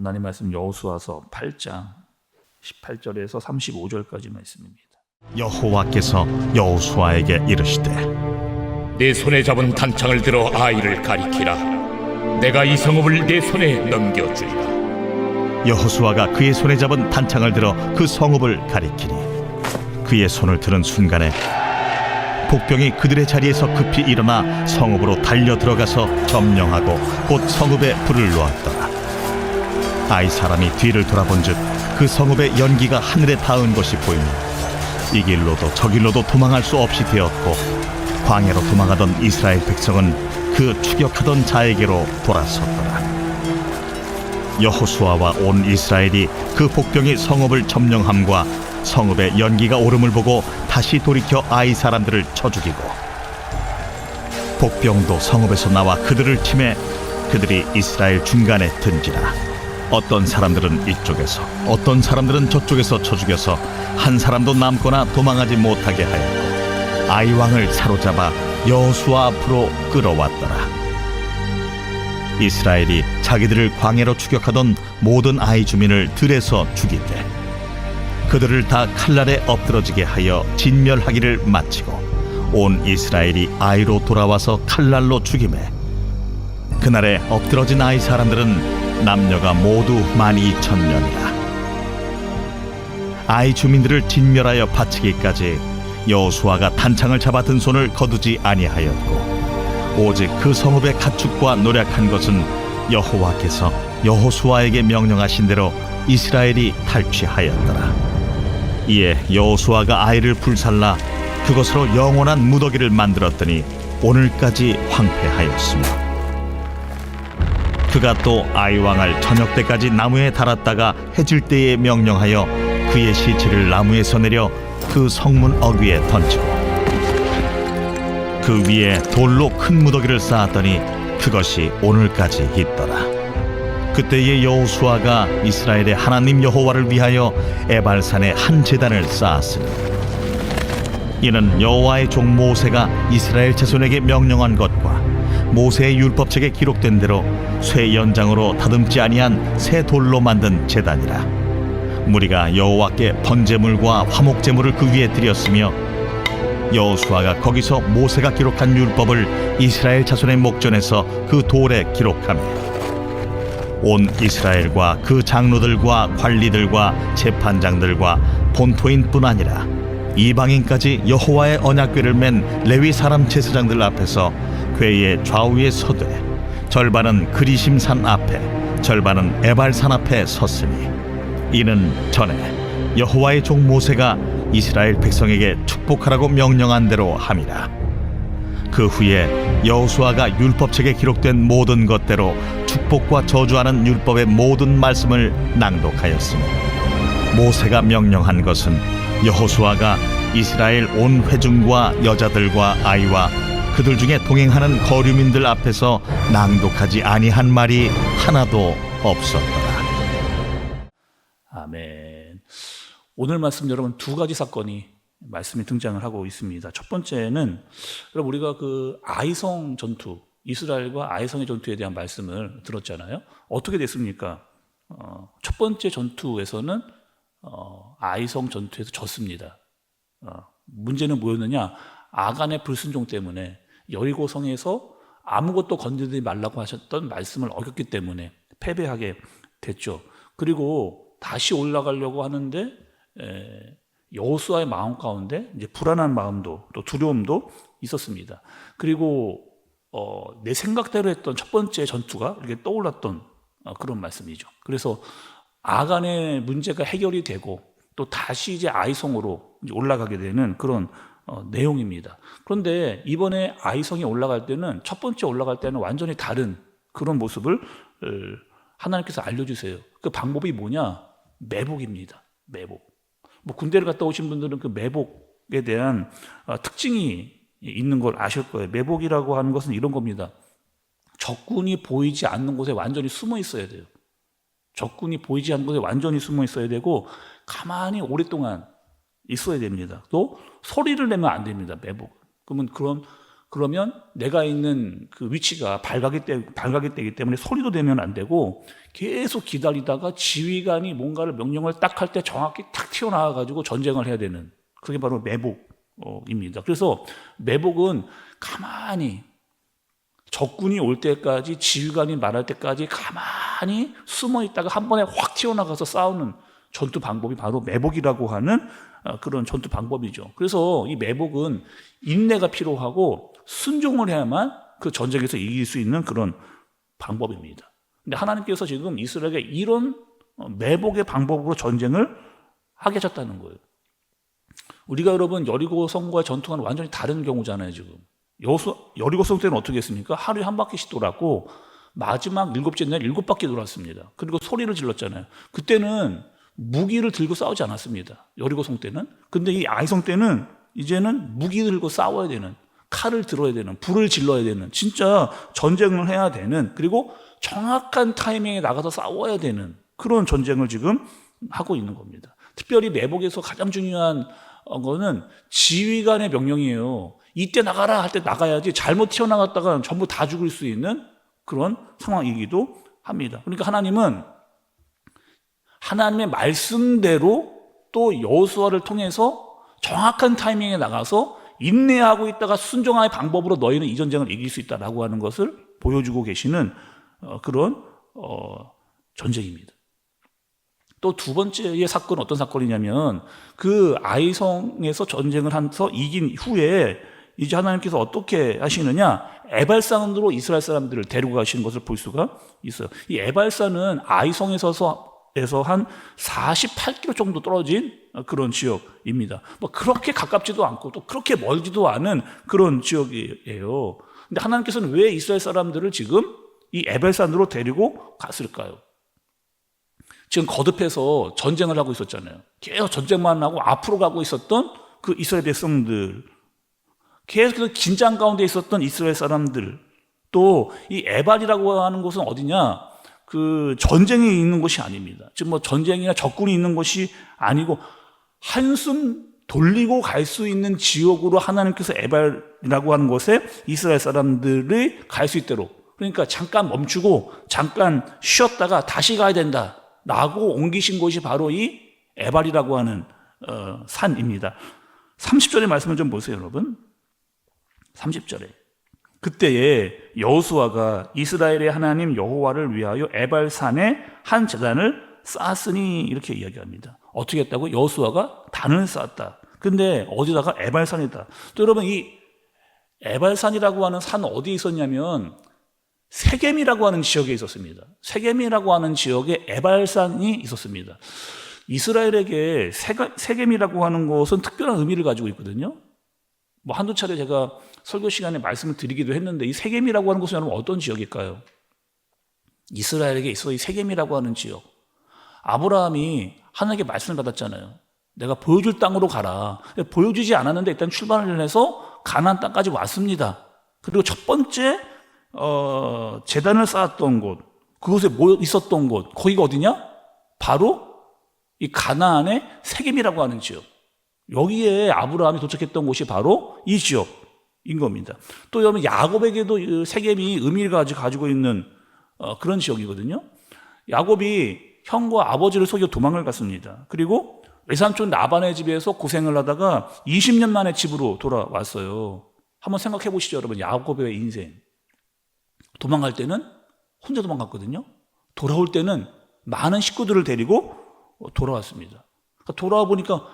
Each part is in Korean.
하나님 말씀 여호수아서 8장 18절에서 35절까지 말씀입니다. 여호와께서 여호수아에게 이르시되 내 손에 잡은 단창을 들어 아이를 가리키라. 내가 이 성읍을 내 손에 넘겨주리라. 여호수아가 그의 손에 잡은 단창을 들어 그 성읍을 가리키니 그의 손을 드는 순간에 복병이 그들의 자리에서 급히 일어나 성읍으로 달려 들어가서 점령하고 곧 성읍에 불을 놓았더라. 아이 사람이 뒤를 돌아본즉 그 성읍의 연기가 하늘에 닿은 것이 보이니 이 길로도 저 길로도 도망할 수 없이 되었고 광야로 도망하던 이스라엘 백성은 그 추격하던 자에게로 돌아섰더라. 여호수아와 온 이스라엘이 그 복병이 성읍을 점령함과 성읍의 연기가 오름을 보고 다시 돌이켜 아이 사람들을 쳐 죽이고 복병도 성읍에서 나와 그들을 치매 그들이 이스라엘 중간에 든지라. 어떤 사람들은 이쪽에서 어떤 사람들은 저쪽에서 쳐 죽여서 한 사람도 남거나 도망하지 못하게 하였고 아이 왕을 사로잡아 여호수아 앞으로 끌어왔더라. 이스라엘이 자기들을 광야로 추격하던 모든 아이 주민을 들에서 죽이되 그들을 다 칼날에 엎드러지게 하여 진멸하기를 마치고 온 이스라엘이 아이로 돌아와서 칼날로 죽이매 그날에 엎드러진 아이 사람들은 남녀가 모두 12,000명이라. 아이 주민들을 진멸하여 바치기까지 여호수아가 단창을 잡아 든 손을 거두지 아니하였고 오직 그 성읍의 가축과 노략한 것은 여호와께서 여호수아에게 명령하신 대로 이스라엘이 탈취하였더라. 이에 여호수아가 아이를 불살라 그것으로 영원한 무더기를 만들었더니 오늘까지 황폐하였으며 그가 또 아이 왕을 저녁 때까지 나무에 달았다가 해질 때에 명령하여 그의 시체를 나무에서 내려 그 성문 어귀에 던지고 그 위에 돌로 큰 무더기를 쌓았더니 그것이 오늘까지 있더라. 그때의 여호수아가 이스라엘의 하나님 여호와를 위하여 에발산에 한 제단을 쌓았으니 이는 여호와의 종 모세가 이스라엘 자손에게 명령한 것과 모세의 율법책에 기록된 대로 쇠 연장으로 다듬지 아니한 새 돌로 만든 제단이라. 무리가 여호와께 번제물과 화목제물을 그 위에 드렸으며 여호수아가 거기서 모세가 기록한 율법을 이스라엘 자손의 목전에서 그 돌에 기록하며 온 이스라엘과 그 장로들과 관리들과 재판장들과 본토인뿐 아니라 이방인까지 여호와의 언약궤를 맨 레위 사람 제사장들 앞에서 궤의 좌우에 서되 절반은 그리심산 앞에 절반은 에발산 앞에 섰으니 이는 전에 여호와의 종 모세가 이스라엘 백성에게 축복하라고 명령한 대로 함이라. 그 후에 여호수아가 율법책에 기록된 모든 것대로 축복과 저주하는 율법의 모든 말씀을 낭독하였으니 모세가 명령한 것은 여호수아가 이스라엘 온 회중과 여자들과 아이와 그들 중에 동행하는 거류민들 앞에서 낭독하지 아니한 말이 하나도 없었더라. 아멘. 오늘 말씀 여러분 두 가지 사건이 말씀이 등장을 하고 있습니다. 첫 번째는 여러분 우리가 그 아이성 전투, 이스라엘과 아이성의 전투에 대한 말씀을 들었잖아요. 어떻게 됐습니까? 첫 번째 전투에서는 아이성 전투에서 졌습니다. 문제는 뭐였느냐? 아간의 불순종 때문에 여리고 성에서 아무것도 건드리지 말라고 하셨던 말씀을 어겼기 때문에 패배하게 됐죠. 그리고 다시 올라가려고 하는데 여호수아의 마음 가운데 이제 불안한 마음도 또 두려움도 있었습니다. 그리고 내 생각대로 했던 첫 번째 전투가 이렇게 떠올랐던 그런 말씀이죠. 그래서 아간의 문제가 해결이 되고 또 다시 이제 아이성으로 이제 올라가게 되는 그런 내용입니다. 그런데 이번에 아이성에 올라갈 때는 첫 번째 올라갈 때는 완전히 다른 그런 모습을 하나님께서 알려주세요. 그 방법이 뭐냐? 매복입니다. 매복. 뭐 군대를 갔다 오신 분들은 그 매복에 대한 특징이 있는 걸 아실 거예요. 매복이라고 하는 것은 이런 겁니다. 적군이 보이지 않는 곳에 완전히 숨어 있어야 돼요. 적군이 보이지 않는 곳에 완전히 숨어 있어야 되고 가만히 오랫동안 있어야 됩니다. 또 소리를 내면 안 됩니다. 매복. 그러면 그런 그러면 내가 있는 그 위치가 발각이 되기 때문에 소리도 내면 안 되고 계속 기다리다가 지휘관이 뭔가를 명령을 딱 할 때 정확히 탁 튀어나와 가지고 전쟁을 해야 되는, 그게 바로 매복입니다. 그래서 매복은 가만히 적군이 올 때까지, 지휘관이 말할 때까지 가만히 숨어 있다가 한 번에 확 튀어나가서 싸우는 전투 방법이 바로 매복이라고 하는 그런 전투 방법이죠. 그래서 이 매복은 인내가 필요하고 순종을 해야만 그 전쟁에서 이길 수 있는 그런 방법입니다. 근데 하나님께서 지금 이스라엘에게 이런 매복의 방법으로 전쟁을 하게 하셨다는 거예요. 우리가 여러분 여리고 성과의 전투와는 완전히 다른 경우잖아요. 지금 여리고 성 때는 어떻게 했습니까? 하루에 한 바퀴씩 돌았고 마지막 7째 날 7바퀴 돌았습니다. 그리고 소리를 질렀잖아요. 그때는 무기를 들고 싸우지 않았습니다. 여리고 성 때는. 근데 이 아이성 때는 이제는 무기 들고 싸워야 되는, 칼을 들어야 되는, 불을 질러야 되는, 진짜 전쟁을 해야 되는, 그리고 정확한 타이밍에 나가서 싸워야 되는 그런 전쟁을 지금 하고 있는 겁니다. 특별히 매복에서 가장 중요한 거는 지휘관의 명령이에요. 이때 나가라 할 때 나가야지, 잘못 튀어나갔다가 전부 다 죽을 수 있는 그런 상황이기도 합니다. 그러니까 하나님은 하나님의 말씀대로 또 여호수아를 통해서 정확한 타이밍에 나가서 인내하고 있다가 순종의 방법으로 너희는 이 전쟁을 이길 수 있다라고 하는 것을 보여주고 계시는 그런 전쟁입니다. 또 두 번째의 사건은 어떤 사건이냐면 그 아이성에서 전쟁을 해서 이긴 후에 이제 하나님께서 어떻게 하시느냐, 에발산으로 이스라엘 사람들을 데리고 가시는 것을 볼 수가 있어요. 이 에발산은 아이성에서 한 48km 정도 떨어진 그런 지역입니다. 뭐 그렇게 가깝지도 않고 또 그렇게 멀지도 않은 그런 지역이에요. 근데 하나님께서는 왜 이스라엘 사람들을 지금 이 에발산으로 데리고 갔을까요? 지금 거듭해서 전쟁을 하고 있었잖아요. 계속 전쟁만 하고 앞으로 가고 있었던 그 이스라엘 백성들, 계속 긴장 가운데 있었던 이스라엘 사람들, 또 이 에발이라고 하는 곳은 어디냐? 그 전쟁이 있는 곳이 아닙니다. 지금 뭐 전쟁이나 적군이 있는 곳이 아니고 한숨 돌리고 갈 수 있는 지역으로 하나님께서 에발이라고 하는 곳에 이스라엘 사람들이 갈 수 있도록, 그러니까 잠깐 멈추고 잠깐 쉬었다가 다시 가야 된다라고 옮기신 곳이 바로 이 에발이라고 하는 산입니다. 30절의 말씀을 좀 보세요, 여러분. 30절에 그때에 여호수아가 이스라엘의 하나님 여호와를 위하여 에발산에 한 제단을 쌓았으니, 이렇게 이야기합니다. 어떻게 했다고? 여호수아가 단을 쌓았다. 근데 어디다가? 에발산이다. 또 여러분, 이 에발산이라고 하는 산은 어디에 있었냐면 세겜이라고 하는 지역에 있었습니다. 세겜이라고 하는 지역에 에발산이 있었습니다. 이스라엘에게 세겜이라고 하는 곳은 특별한 의미를 가지고 있거든요. 뭐 한두 차례 제가 설교 시간에 말씀을 드리기도 했는데, 이 세겜이라고 하는 곳은 여러분 어떤 지역일까요? 이스라엘에게 있어 이 세겜이라고 하는 지역, 아브라함이 하나님께 말씀을 받았잖아요. 내가 보여줄 땅으로 가라. 보여주지 않았는데 일단 출발을 해서 가나안 땅까지 왔습니다. 그리고 첫 번째 제단을 쌓았던 곳, 그곳에 모여 있었던 곳, 거기가 어디냐? 바로 이 가나안의 세겜이라고 하는 지역. 여기에 아브라함이 도착했던 곳이 바로 이 지역인 겁니다. 또 여러분, 야곱에게도 세겜이 의미를 가지고 있는 그런 지역이거든요. 야곱이 형과 아버지를 속여 도망을 갔습니다. 그리고 외삼촌 라반의 집에서 고생을 하다가 20년 만에 집으로 돌아왔어요. 한번 생각해 보시죠, 여러분. 야곱의 인생. 도망갈 때는 혼자 도망갔거든요. 돌아올 때는 많은 식구들을 데리고 돌아왔습니다. 그러니까 돌아와 보니까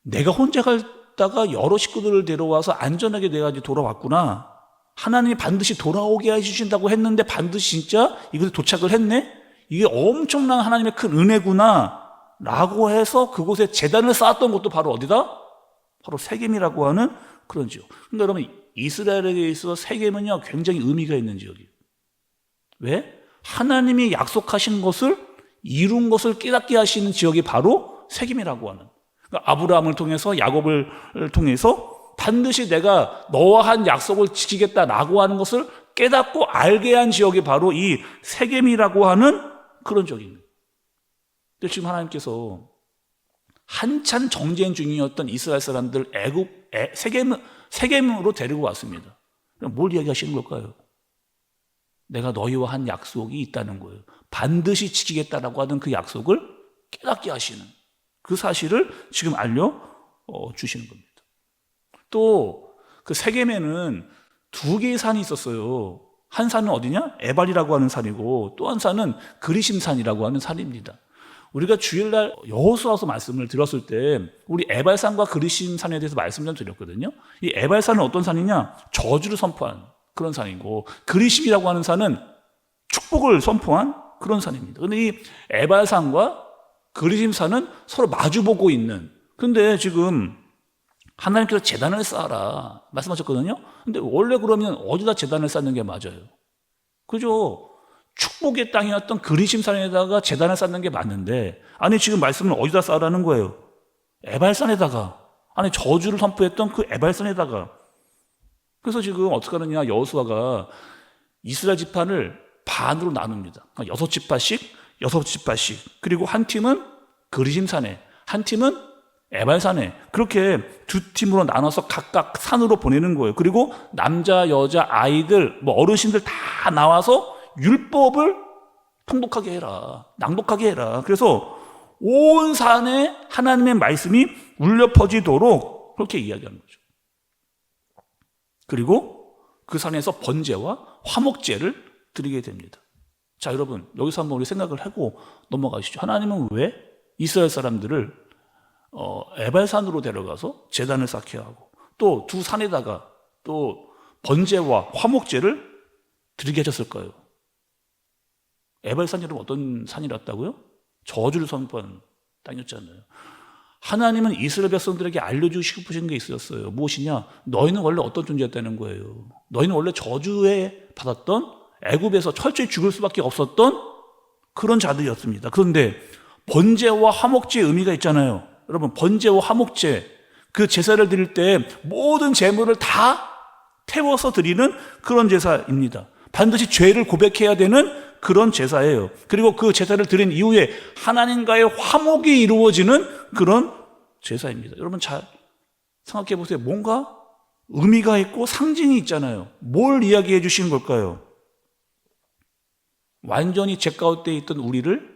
내가 혼자 갔다가 여러 식구들을 데려와서 안전하게 내가 돌아왔구나. 하나님이 반드시 돌아오게 해주신다고 했는데 반드시 진짜 이것에 도착을 했네? 이게 엄청난 하나님의 큰 은혜구나 라고 해서 그곳에 제단을 쌓았던 곳도 바로 어디다? 바로 세겜이라고 하는 그런 지역. 그러니까 여러분, 이스라엘에게 있어서 세겜은요 굉장히 의미가 있는 지역이에요. 왜? 하나님이 약속하신 것을 이룬 것을 깨닫게 하시는 지역이 바로 세겜이라고 하는, 그러니까 아브라함을 통해서, 야곱을 통해서 반드시 내가 너와 한 약속을 지키겠다라고 하는 것을 깨닫고 알게 한 지역이 바로 이 세겜이라고 하는 그런 지역입니다. 근데 지금 하나님께서 한참 정쟁 중이었던 이스라엘 사람들 세겜으로 데리고 왔습니다. 그럼 뭘 이야기하시는 걸까요? 내가 너희와 한 약속이 있다는 거예요. 반드시 지키겠다라고 하던 그 약속을 깨닫게 하시는 그 사실을 지금 알려주시는 겁니다. 또 그 세겜에는 두 개의 산이 있었어요. 한 산은 어디냐? 에발이라고 하는 산이고 또 한 산은 그리심산이라고 하는 산입니다. 우리가 주일날 여호수아서 말씀을 들었을 때 우리 에발산과 그리심산에 대해서 말씀 좀 드렸거든요. 이 에발산은 어떤 산이냐? 저주를 선포한 그런 산이고 그리심이라고 하는 산은 축복을 선포한 그런 산입니다. 그런데 이 에발산과 그리심산은 서로 마주보고 있는, 근데 지금 하나님께서 제단을 쌓아라 말씀하셨거든요. 근데 원래 그러면 어디다 제단을 쌓는 게 맞아요? 그죠? 축복의 땅이었던 그리심산에다가 제단을 쌓는 게 맞는데, 아니 지금 말씀은 어디다 쌓으라는 거예요? 에발산에다가. 아니 저주를 선포했던 그 에발산에다가. 그래서 지금 어떻게 하느냐, 여호수아가 이스라엘 지파를 반으로 나눕니다. 6지파씩. 그리고 한 팀은 그리심산에, 한 팀은 에발산에, 그렇게 두 팀으로 나눠서 각각 산으로 보내는 거예요. 그리고 남자, 여자, 아이들, 어르신들 다 나와서 율법을 통독하게 해라, 낭독하게 해라. 그래서 온 산에 하나님의 말씀이 울려 퍼지도록 그렇게 이야기하는 거죠. 그리고 그 산에서 번제와 화목제를 드리게 됩니다. 자, 여러분 여기서 한번 우리 생각을 하고 넘어가시죠. 하나님은 왜 이스라엘 사람들을 에발산으로 데려가서 제단을 쌓게 하고 또 두 산에다가 또 번제와 화목제를 드리게 하셨을까요? 에발산이 어떤 산이었다고요? 저주를 선포하는 땅이었잖아요. 하나님은 이스라엘 백성들에게 알려주시고 싶으신 게 있었어요. 무엇이냐? 너희는 원래 어떤 존재였다는 거예요. 너희는 원래 저주에 받았던, 애굽에서 철저히 죽을 수밖에 없었던 그런 자들이었습니다. 그런데 번제와 화목제의 의미가 있잖아요. 여러분, 번제와 화목제, 그 제사를 드릴 때 모든 제물을 다 태워서 드리는 그런 제사입니다. 반드시 죄를 고백해야 되는 그런 제사예요. 그리고 그 제사를 드린 이후에 하나님과의 화목이 이루어지는 그런 제사입니다. 여러분 잘 생각해 보세요. 뭔가 의미가 있고 상징이 있잖아요. 뭘 이야기해 주시는 걸까요? 완전히 죄 가운데 있던 우리를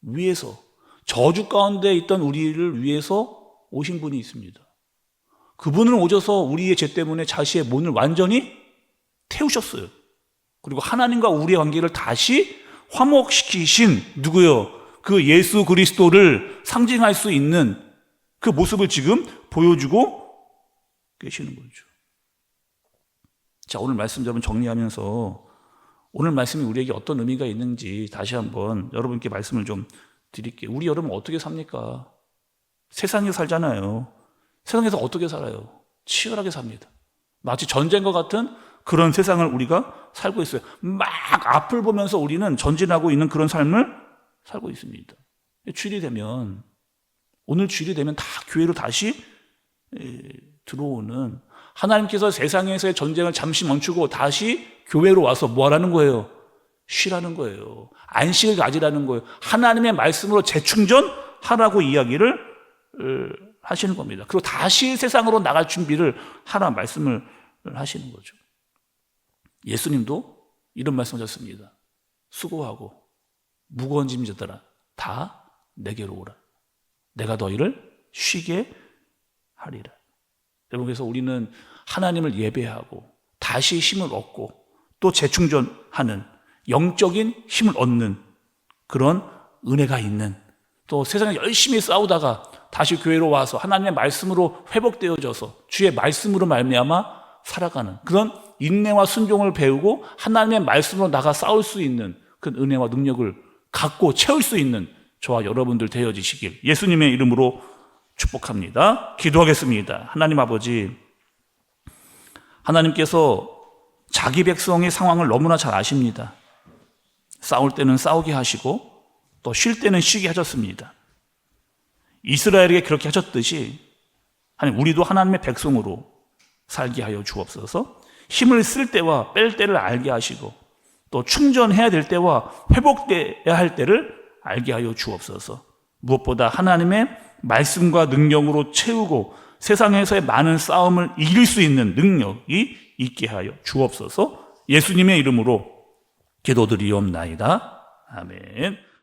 위해서, 저주 가운데 있던 우리를 위해서 오신 분이 있습니다. 그분은 오셔서 우리의 죄 때문에 자신의 몸을 완전히 태우셨어요. 그리고 하나님과 우리의 관계를 다시 화목시키신 누구요? 그 예수 그리스도를 상징할 수 있는 그 모습을 지금 보여주고 계시는 거죠. 자, 오늘 말씀 여러분 정리하면서 오늘 말씀이 우리에게 어떤 의미가 있는지 다시 한번 여러분께 말씀을 좀 드릴게요. 우리 여러분 어떻게 삽니까? 세상에 살잖아요. 세상에서 어떻게 살아요? 치열하게 삽니다. 마치 전쟁과 같은 그런 세상을 우리가 살고 있어요. 막 앞을 보면서 우리는 전진하고 있는 그런 삶을 살고 있습니다. 주일이 되면, 오늘 주일이 되면 다 교회로 다시 들어오는, 하나님께서 세상에서의 전쟁을 잠시 멈추고 다시 교회로 와서 뭐 하라는 거예요? 쉬라는 거예요. 안식을 가지라는 거예요. 하나님의 말씀으로 재충전하라고 이야기를 하시는 겁니다. 그리고 다시 세상으로 나갈 준비를 하라 말씀을 하시는 거죠. 예수님도 이런 말씀하셨습니다. 수고하고 무거운 짐 지더라 다 내게로 오라. 내가 너희를 쉬게 하리라. 여러분, 그래서 우리는 하나님을 예배하고 다시 힘을 얻고 또 재충전하는 영적인 힘을 얻는 그런 은혜가 있는, 또 세상에 열심히 싸우다가 다시 교회로 와서 하나님의 말씀으로 회복되어져서 주의 말씀으로 말미암아 살아가는 그런 인내와 순종을 배우고 하나님의 말씀으로 나가 싸울 수 있는 그 은혜와 능력을 갖고 채울 수 있는 저와 여러분들 되어지시길 예수님의 이름으로 축복합니다. 기도하겠습니다. 하나님 아버지, 하나님께서 자기 백성의 상황을 너무나 잘 아십니다. 싸울 때는 싸우게 하시고 또 쉴 때는 쉬게 하셨습니다. 이스라엘에게 그렇게 하셨듯이 하나님, 우리도 하나님의 백성으로 살게 하여 주옵소서. 힘을 쓸 때와 뺄 때를 알게 하시고 또 충전해야 될 때와 회복돼야 할 때를 알게 하여 주옵소서. 무엇보다 하나님의 말씀과 능력으로 채우고 세상에서의 많은 싸움을 이길 수 있는 능력이 있게 하여 주옵소서. 예수님의 이름으로 기도드리옵나이다. 아멘.